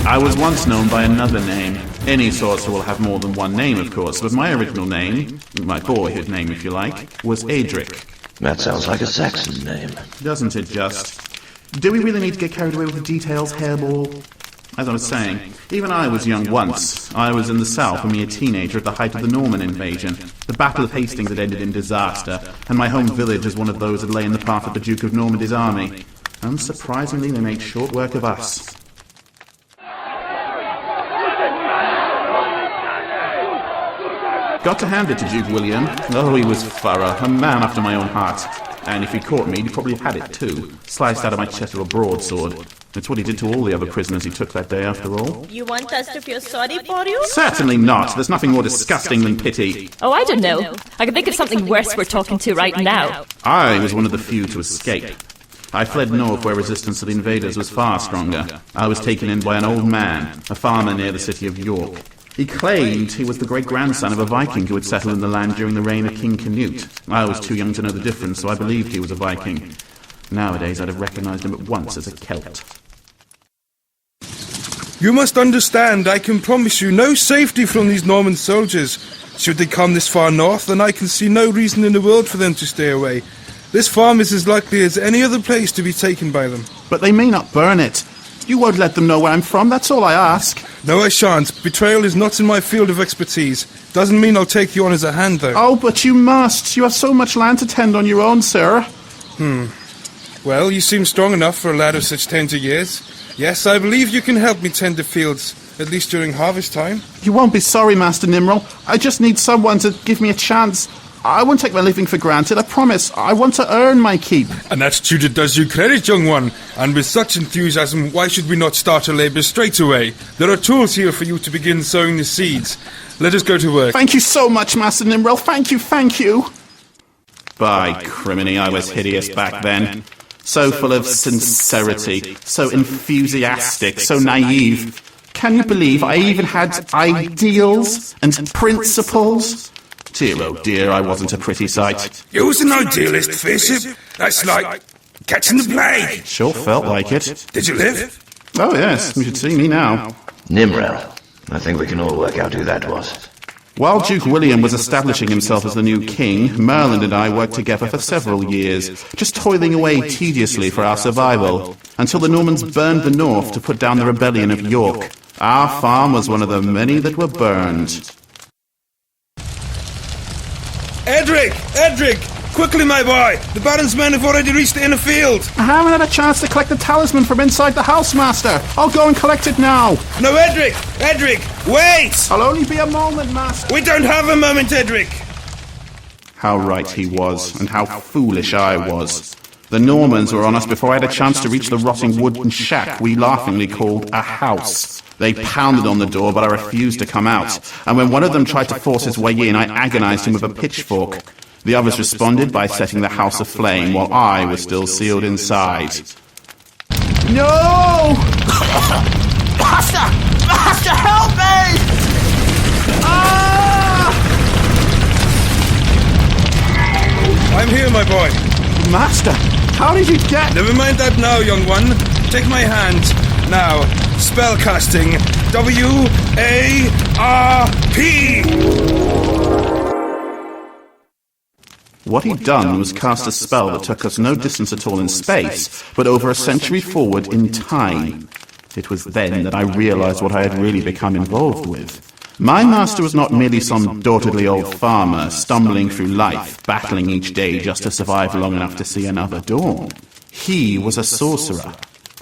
I was once known by another name. Any sorcerer will have more than one name, of course, but my original name, my boyhood name if you like, was Adric. That sounds like a Saxon name. Doesn't it just? Do we really need to get carried away with the details, Hairball? As I was saying, even I was young once. I was in the south, a mere teenager at the height of the Norman invasion. The Battle of Hastings had ended in disaster, and my home village was one of those that lay in the path of the Duke of Normandy's army. Unsurprisingly, they made short work of us. Got to hand it to Duke William. Oh, he was thorough, a man after my own heart. And if he caught me, he'd probably have had it too, sliced out of my chest with a broadsword. It's what he did to all the other prisoners he took that day, after all. You want us to feel sorry for you? Certainly not. There's nothing more disgusting than pity. Oh, I don't know. I can think of something worse we're talking to right now. I was one of the few to escape. I fled north where resistance to the invaders was far stronger. I was taken in by an old man, a farmer near the city of York. He claimed he was the great-grandson of a Viking who had settled in the land during the reign of King Canute. I was too young to know the difference, so I believed he was a Viking. Nowadays, I'd have recognized him at once as a Celt. You must understand, I can promise you no safety from these Norman soldiers. Should they come this far north, then I can see no reason in the world for them to stay away. This farm is as likely as any other place to be taken by them. But they may not burn it. You won't let them know where I'm from, that's all I ask. No, I shan't. Betrayal is not in my field of expertise. Doesn't mean I'll take you on as a hand, though. Oh, but you must. You have so much land to tend on your own, sir. Well, you seem strong enough for a lad of such tender years. Yes, I believe you can help me tend the fields, at least during harvest time. You won't be sorry, Master Nimrod. I just need someone to give me a chance. I won't take my living for granted, I promise. I want to earn my keep. An attitude that does you credit, young one. And with such enthusiasm, why should we not start a labour straight away? There are tools here for you to begin sowing the seeds. Let us go to work. Thank you so much, Master Nimrod. Thank you, thank you. By criminy, I was hideous back then. So full of sincerity, so enthusiastic, so naive. Can you believe I even had ideals and principles? Dear, oh dear, I wasn't a pretty sight. You was an idealist, Bishop. That's like catching the plague. Sure felt like it. Did you live? Oh yes, you should see me now. Nimrod. I think we can all work out who that was. While Duke William was establishing himself as the new king, Merlin and I worked together for several years, just toiling away tediously for our survival, until the Normans burned the north to put down the rebellion of York. Our farm was one of the many that were burned. Edric! Quickly, my boy! The Baron's men have already reached the inner field! I haven't had a chance to collect the talisman from inside the house, Master! I'll go and collect it now! No, Edric! Wait! I'll only be a moment, Master! We don't have a moment, Edric! How right he was, and how foolish I was. The Normans were on us before I had a chance to reach the rotting wooden shack we laughingly called a house. They pounded on the door, but I refused to come out, and when one of them tried to force his way in, I agonized him with a pitchfork. The others responded by setting the house aflame, while I was still sealed inside. No! Master, help me! Ah! I'm here, my boy. Master, how did you get... Never mind that now, young one. Take my hand. Now, spellcasting. W-A-R-P! What he'd done was cast a spell that took us no distance at all in space, but over a century forward in time. It was then that I realized what I had really become involved with. My master was not merely some doughtily old farmer stumbling through life, battling each day just to survive long enough to see another dawn. He was a sorcerer.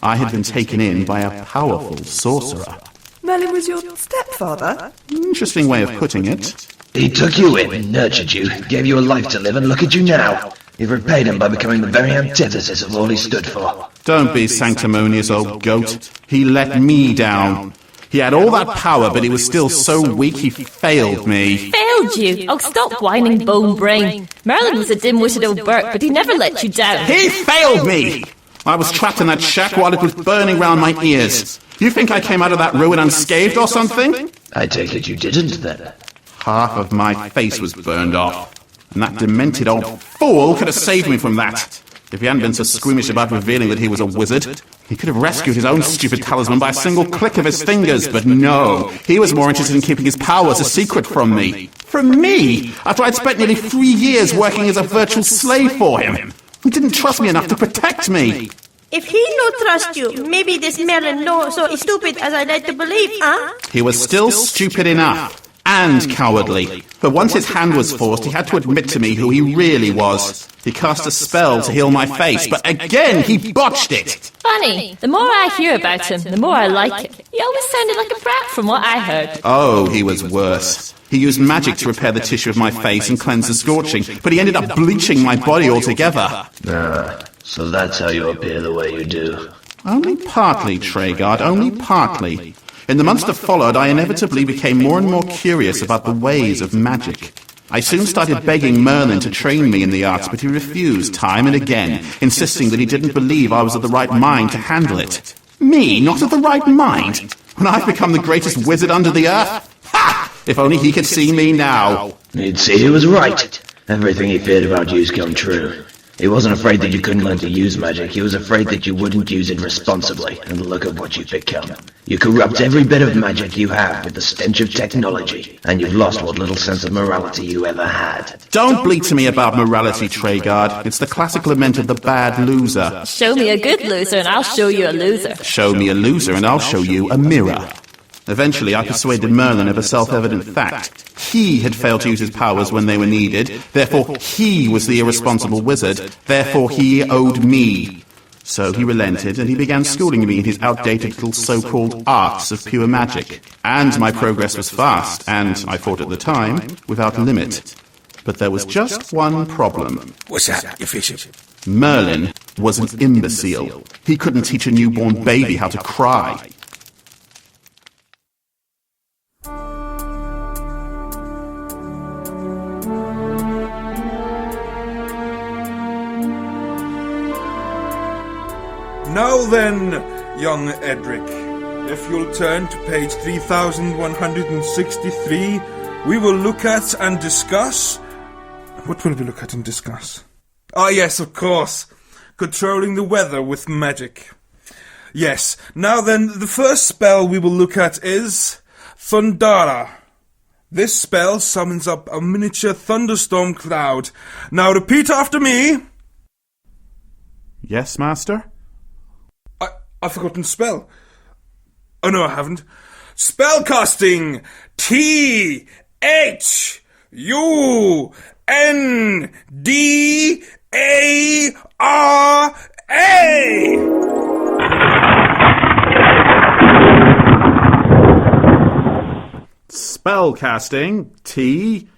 I had been taken in by a powerful sorcerer. Merlin was your stepfather? Interesting way of putting it. He took you in, nurtured you, gave you a life to live, and look at you now. You've repaid him by becoming the very antithesis of all he stood for. Don't be sanctimonious, old goat. He let me down. He had all that power, but he was still so weak he failed me. Failed you? Oh, stop whining, bone brain. Merlin was a dim-witted old Burke, but he never let you down. He failed me! I was trapped in that shack while it was burning round my ears. You think I came out of that ruin unscathed or something? I take it you didn't, then. Half of my face was burned off, and that demented old fool could have saved me from that. If he hadn't been so squeamish about revealing that he was a wizard, he could have rescued his own stupid talisman by a single click of his fingers, but no, he was more interested in keeping his powers a secret from me. From me! After I'd spent nearly 3 years working as a virtual slave for him. He didn't trust me enough to protect me. If he no trust you, maybe this Merlin no so stupid as I like to believe, huh? He was still stupid enough. And cowardly. But once his hand was forced, he had to admit to me who he really was. He cast a spell to heal my face, but again he botched it. Funny, the more I hear about him, the more I like it. He always sounded like a brat from what I heard. Oh, he was worse. He used magic to repair the tissue of my face and cleanse the scorching, but he ended up bleaching my body altogether. So that's how you appear the way you do. Only partly, Treguard, only partly. In the months that followed, I inevitably became more and more curious about the ways of magic. I soon started begging Merlin to train me in the arts, but he refused time and again, insisting that he didn't believe I was of the right mind to handle it. Me, not of the right mind? When I've become the greatest wizard under the earth? Ha! If only he could see me now. He'd see he was right. Everything he feared about you's come true. He wasn't afraid that you couldn't learn to use magic, he was afraid that you wouldn't use it responsibly, and look at what you've become. You corrupt every bit of magic you have with the stench of technology, and you've lost what little sense of morality you ever had. Don't bleat to me about morality, Treguard. It's the classic lament of the bad loser. Show me a good loser and I'll show you a loser. Show me a loser and I'll show you a mirror. Eventually, I persuaded Merlin of a self-evident fact. He had failed to use his powers when they were needed, therefore he was the irresponsible wizard, therefore he owed me. So he relented, and he began schooling me in his outdated little so-called arts of pure magic. And my progress was fast, and, I thought at the time, without limit. But there was just one problem. What's that, you fishy? Merlin was an imbecile. He couldn't teach a newborn baby how to cry. Now then, young Edric, if you'll turn to page 3163, we will look at and discuss... What will we look at and discuss? Ah, yes, of course. Controlling the weather with magic. Yes, now then, the first spell we will look at is... Thundara. This spell summons up a miniature thunderstorm cloud. Now repeat after me. Yes, master? I've forgotten spell. Oh no, I haven't. Spellcasting! T-H-U-N-D-A-R-A! Spellcasting. T-H-U-N-D-A-R-A!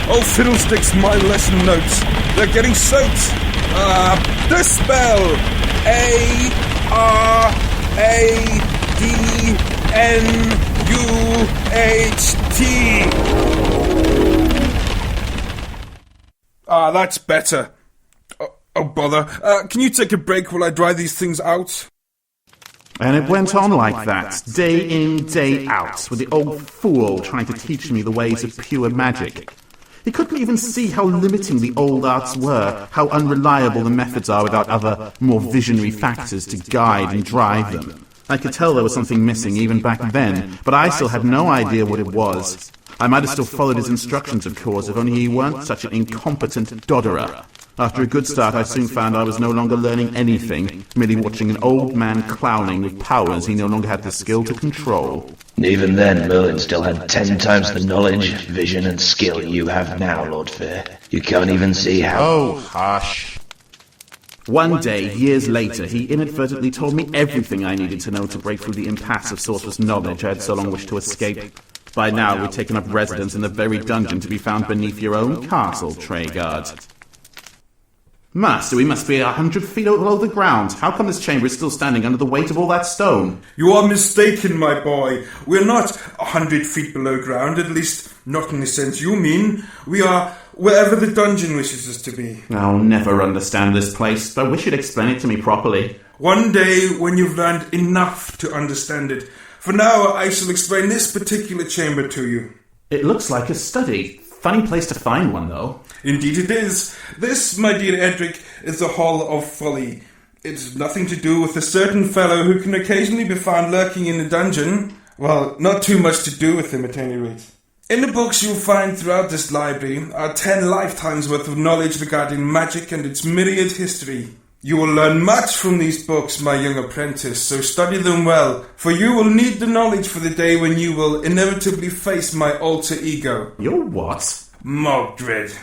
Oh, fiddlesticks, my lesson notes. They're getting soaked. The spell. A-R-A-D-N-U-H-T. That's better. Oh, bother. Can you take a break while I dry these things out? And it went on like that, day in, day out, with the old fool trying to teach me the ways of pure magic. He couldn't even see how limiting the old arts were, how unreliable the methods are without other, more visionary factors to guide and drive them. I could tell there was something missing even back then, but I still had no idea what it was. I might have still followed his instructions, of course, if only he weren't such an incompetent dodderer. After a good start, I soon found I was no longer learning anything, merely watching an old man clowning with powers he no longer had the skill to control. Even then, Merlin still had 10 times the knowledge, vision, and skill you have now, Lord Fair. You can't even see how... Oh, hush. One day, years later, he inadvertently told me everything I needed to know to break through the impasse of sorcerous knowledge I had so long wished to escape. By now, we'd taken up residence in the very dungeon to be found beneath your own castle, Treguard. Master, we must be 100 feet below the ground. How come this chamber is still standing under the weight of all that stone? You are mistaken, my boy. We're not 100 feet below ground, at least not in the sense you mean. We are wherever the dungeon wishes us to be. I'll never understand this place. I wish you'd explain it to me properly. One day when you've learned enough to understand it. For now, I shall explain this particular chamber to you. It looks like a study. Funny place to find one, though. Indeed it is. This, my dear Edric, is the Hall of Folly. It's nothing to do with a certain fellow who can occasionally be found lurking in a dungeon. Well, not too much to do with him at any rate. In the books you'll find throughout this library are 10 lifetimes worth of knowledge regarding magic and its myriad history. You will learn much from these books, my young apprentice, so study them well, for you will need the knowledge for the day when you will inevitably face my alter ego. Your what? Mogdred.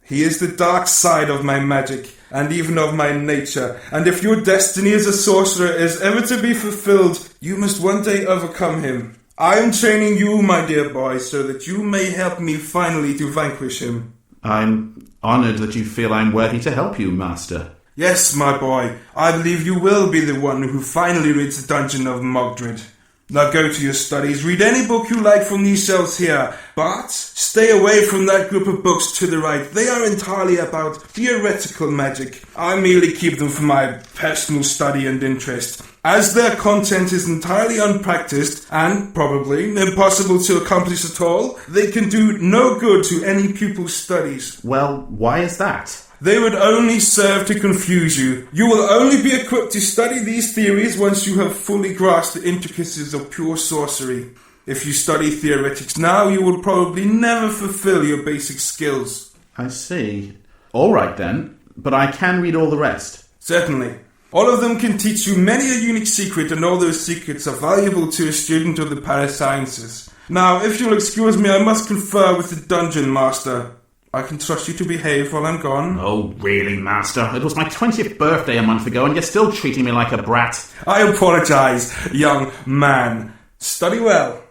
He is the dark side of my magic, and even of my nature, and if your destiny as a sorcerer is ever to be fulfilled, you must one day overcome him. I am training you, my dear boy, so that you may help me finally to vanquish him. I'm honoured that you feel I'm worthy to help you, Master. Yes, my boy, I believe you will be the one who finally rids the dungeon of Mogdred. Now go to your studies, read any book you like from these shelves here, but stay away from that group of books to the right. They are entirely about theoretical magic. I merely keep them for my personal study and interest. As their content is entirely unpracticed and, probably, impossible to accomplish at all, they can do no good to any pupil's studies. Well, why is that? They would only serve to confuse you. You will only be equipped to study these theories once you have fully grasped the intricacies of pure sorcery. If you study theoretics now, you will probably never fulfill your basic skills. I see. All right then, but I can read all the rest. Certainly. All of them can teach you many a unique secret, and all those secrets are valuable to a student of the parasciences. Now, if you'll excuse me, I must confer with the dungeon master. I can trust you to behave while I'm gone. Oh, really, Master? It was my 20th birthday a month ago, and you're still treating me like a brat. I apologize, young man. Study well.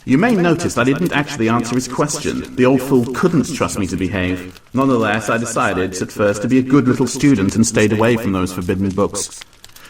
You may notice I didn't actually answer his question. The old fool couldn't trust me to behave. Nonetheless, I decided at first to be a good little student and stayed away from those forbidden books.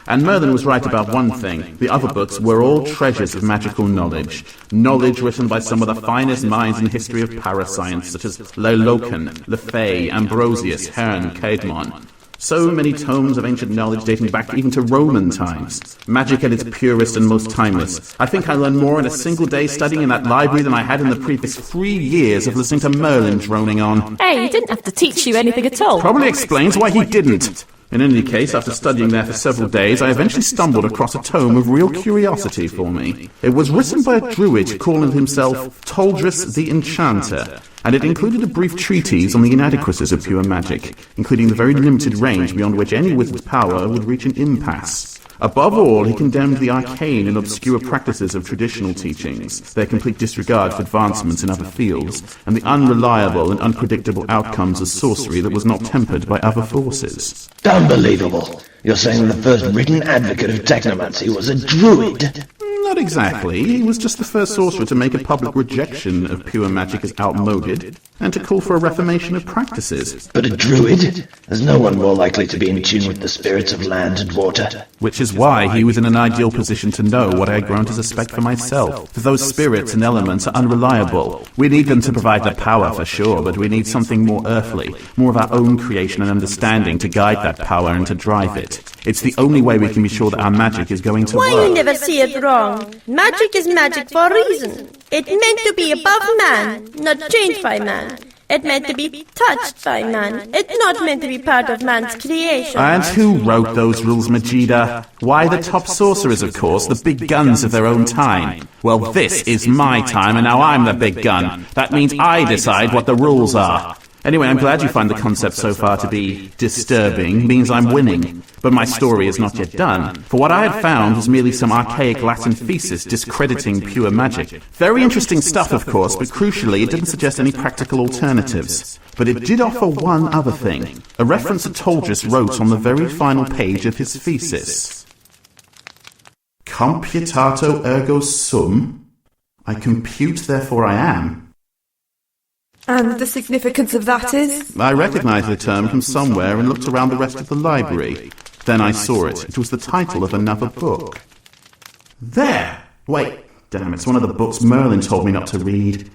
And Merlin was right about one thing. The other books were all treasures of magical knowledge. Knowledge written by some of the finest minds in the history of parascience, such as Lailoken, Lefay, Ambrosius, Hearn, Caedmon. So many tomes of ancient knowledge dating back even to Roman times. Magic at its purest and most timeless. I think I learned more in a single day studying in that library than I had in the previous 3 years of listening to Merlin droning on. Hey, he didn't have to teach you anything at all. Probably explains why he didn't. In any case, after studying there for several days, I eventually stumbled across a tome of real curiosity for me. It was written by a druid calling himself Toldris the Enchanter, and it included a brief treatise on the inadequacies of pure magic, including the very limited range beyond which any wizard's power would reach an impasse. Above all, he condemned the arcane and obscure practices of traditional teachings, their complete disregard for advancements in other fields, and the unreliable and unpredictable outcomes of sorcery that was not tempered by other forces. Unbelievable. You're saying the first written advocate of technomancy was a druid? Not exactly. He was just the first sorcerer to make a public rejection of pure magic as outmoded, and to call for a reformation of practices. But a druid? There's no one more likely to be in tune with the spirits of land and water. Which is why he was in an ideal position to know what I had grown to suspect for myself. For those spirits and elements are unreliable. We need them to provide the power for sure, but we need something more earthly, more of our own creation and understanding to guide that power and to drive it. It's the only way we can be sure that our magic is going to work. Why you never see it wrong? Magic is magic for a reason. It meant to be above man, not changed by man. It meant to be touched by man. It's not meant to be part of man's creation. And who wrote those rules, Majida? Why, the top sorcerers, of course, the big guns of their own time. Well, this is my time, and now I'm the big gun. That means I decide what the rules are. Anyway, I'm glad you find the concept so far to be disturbing. Means I'm winning. But my story is not yet done. For what I had found was merely some archaic Latin thesis discrediting pure magic. Very interesting stuff, of course, but crucially, it didn't suggest any practical alternatives. But it did offer one other thing. A reference that Toldris wrote on the very final page of his thesis. Computato ergo sum. I compute, therefore I am. And the significance of that is? I recognized the term from somewhere and looked around the rest of the library. Then I saw it. It was the title of another book. There! Wait, damn, it's one of the books Merlin told me not to read.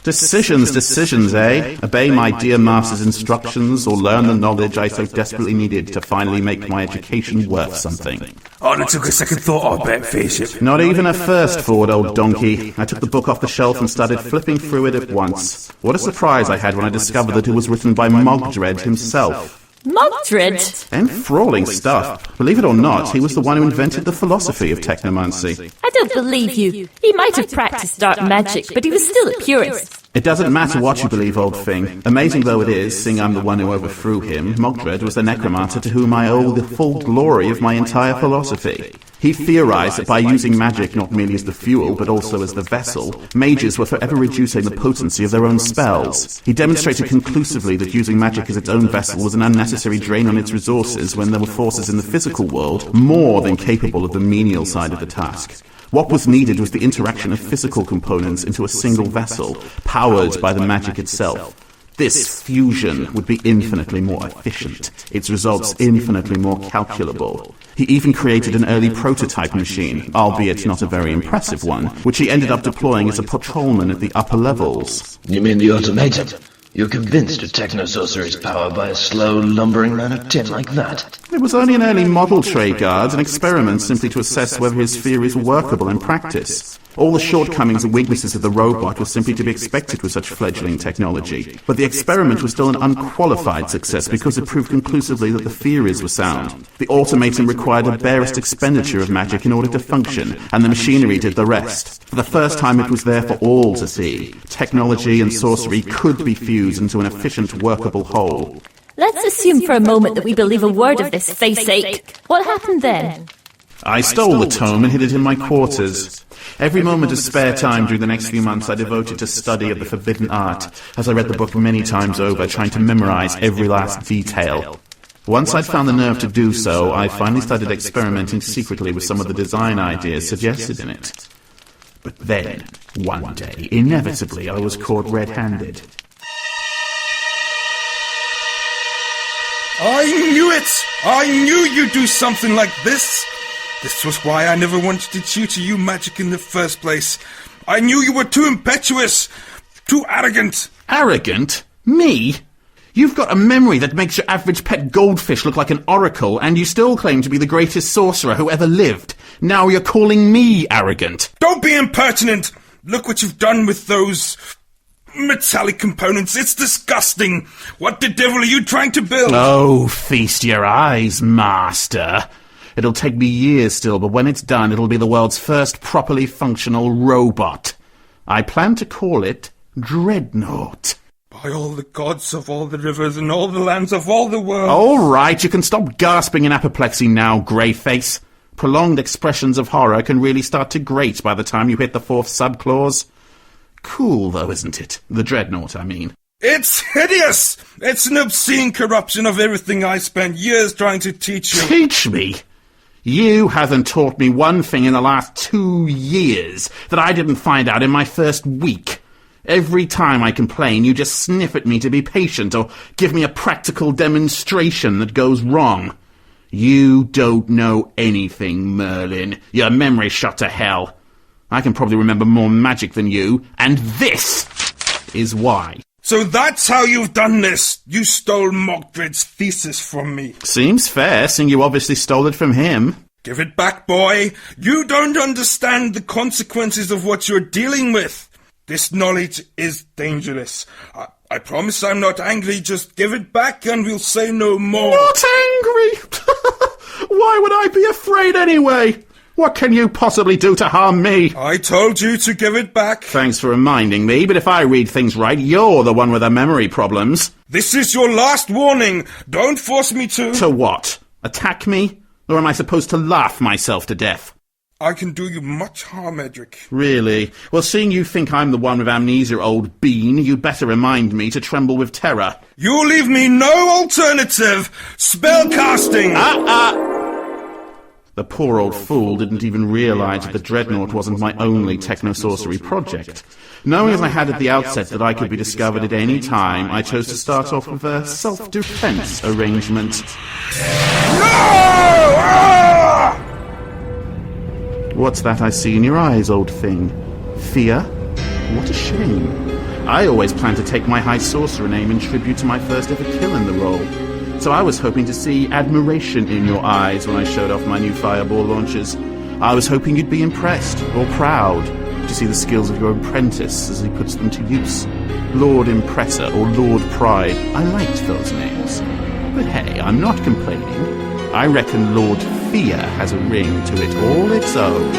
Decisions, eh? Obey my dear master's instructions, or learn the knowledge I so desperately needed to finally make my education worth something. Oh, it took a second thought, I bet, Fairship. Not even a first forward, old donkey. I took the book off the shelf and started flipping through it at once. What a surprise I had when I discovered that it was written by Mogdred himself. Mogdred? Enthralling stuff. Believe it or not, he was the one who invented the philosophy of technomancy. I don't believe you. He might have practiced dark magic, but he was still a purist. It doesn't matter what you believe, old thing. Amazing though it is, seeing I'm the one who overthrew him, Mogdred was the necromancer to whom I owe the full glory of my entire philosophy. He theorized that by using magic not merely as the fuel, but also as the vessel, mages were forever reducing the potency of their own spells. He demonstrated conclusively that using magic as its own vessel was an unnecessary drain on its resources when there were forces in the physical world more than capable of the menial side of the task. What was needed was the interaction of physical components into a single vessel, powered by the magic itself. This fusion would be infinitely more efficient, its results infinitely more calculable. He even created an early prototype machine, albeit not a very impressive one, which he ended up deploying as a patrolman at the upper levels. You mean the automaton? You're convinced of techno-sorcery's power by a slow, lumbering man of tin like that? It was only an early model, Treguard, an experiment simply to assess whether his theory is workable in practice. All the shortcomings and weaknesses of the robot were simply to be expected with such fledgling technology. But the experiment was still an unqualified success because it proved conclusively that the theories were sound. The automaton required the barest expenditure of magic in order to function, and the machinery did the rest. For the first time it was there for all to see. Technology and sorcery could be fused into an efficient, workable whole. Let's assume for a moment that we believe a word of this face-ache. What happened then? I stole the tome and hid it in my quarters. Every moment of spare time during the next few months I devoted to study of the forbidden art, as I read the book many times over, trying to memorize every last detail. Once I'd found the nerve to do so, I finally started experimenting secretly with some of the design ideas suggested in it. But then, one day, inevitably, I was caught red-handed. I knew it! I knew you'd do something like this! This was why I never wanted to tutor you magic in the first place. I knew you were too impetuous, too arrogant. Arrogant? Me? You've got a memory that makes your average pet goldfish look like an oracle, and you still claim to be the greatest sorcerer who ever lived. Now you're calling me arrogant. Don't be impertinent! Look what you've done with those metallic components. It's disgusting. What the devil are you trying to build? Oh, feast your eyes, master. It'll take me years still, but when it's done, it'll be the world's first properly functional robot. I plan to call it Dreadnought. By all the gods of all the rivers and all the lands of all the world. All right, you can stop gasping in apoplexy now, Greyface. Prolonged expressions of horror can really start to grate by the time you hit the fourth subclause. Cool, though, isn't it? The Dreadnought, I mean. It's hideous! It's an obscene corruption of everything I spent years trying to teach you. Teach me? You haven't taught me one thing in the last 2 years that I didn't find out in my first week. Every time I complain, you just sniff at me to be patient or give me a practical demonstration that goes wrong. You don't know anything, Merlin. Your memory's shot to hell. I can probably remember more magic than you, and this is why. So that's how you've done this. You stole Mogdred's thesis from me. Seems fair, seeing you obviously stole it from him. Give it back, boy. You don't understand the consequences of what you're dealing with. This knowledge is dangerous. I promise I'm not angry. Just give it back and we'll say no more. Not angry? Why would I be afraid anyway? What can you possibly do to harm me? I told you to give it back. Thanks for reminding me, but if I read things right, you're the one with the memory problems. This is your last warning. Don't force me to... To what? Attack me? Or am I supposed to laugh myself to death? I can do you much harm, Edric. Really? Well, seeing you think I'm the one with amnesia, old bean, you'd better remind me to tremble with terror. You leave me no alternative. Spellcasting! The poor old fool didn't even realise that the Dreadnought wasn't my only techno-sorcery project. Knowing as I had at the outset that I could be discovered at any time, I chose to start off with a self-defense arrangement. No! What's that I see in your eyes, old thing? Fear? What a shame. I always planned to take my High Sorcerer name in tribute to my first ever kill in the role. So I was hoping to see admiration in your eyes when I showed off my new fireball launchers. I was hoping you'd be impressed, or proud, to see the skills of your apprentice as he puts them to use. Lord Impressor or Lord Pride, I liked those names. But hey, I'm not complaining. I reckon Lord Fear has a ring to it all its own.